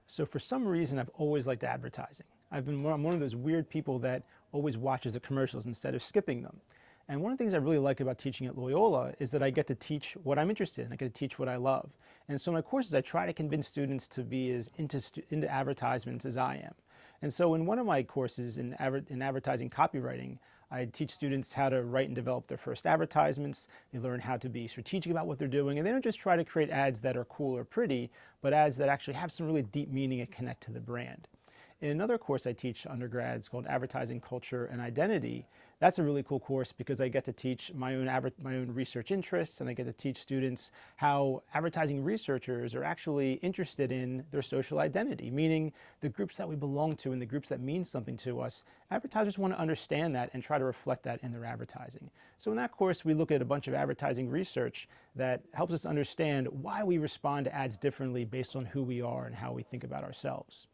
So for some reason, I've always liked advertising. I'm one of those weird people that always watches the commercials instead of skipping them. And one of the things I really like about teaching at Loyola is that I get to teach what I'm interested in. I get to teach what I love. And so in my courses, I try to convince students to be as into advertisements as I am. And so in one of my courses in advertising copywriting, I teach students how to write and develop their first advertisements. They learn how to be strategic about what they're doing, and they don't just try to create ads that are cool or pretty, but ads that actually have some really deep meaning and connect to the brand. In another course I teach undergrads called Advertising Culture and Identity, that's a really cool course because I get to teach my own research interests, and I get to teach students how advertising researchers are actually interested in their social identity, meaning the groups that we belong to and the groups that mean something to us. Advertisers want to understand that and try to reflect that in their advertising. So in that course, we look at a bunch of advertising research that helps us understand why we respond to ads differently based on who we are and how we think about ourselves.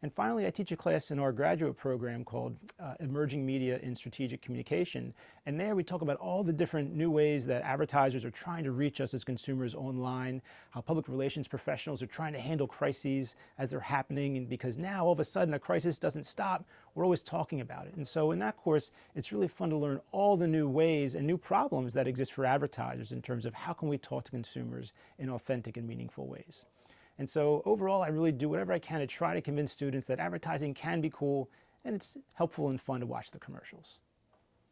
And finally, I teach a class in our graduate program called Emerging Media in Strategic Communication. And there we talk about all the different new ways that advertisers are trying to reach us as consumers online, how public relations professionals are trying to handle crises as they're happening. And because now all of a sudden a crisis doesn't stop, we're always talking about it. And so in that course, it's really fun to learn all the new ways and new problems that exist for advertisers in terms of how can we talk to consumers in authentic and meaningful ways. And so overall, I really do whatever I can to try to convince students that advertising can be cool and it's helpful and fun to watch the commercials.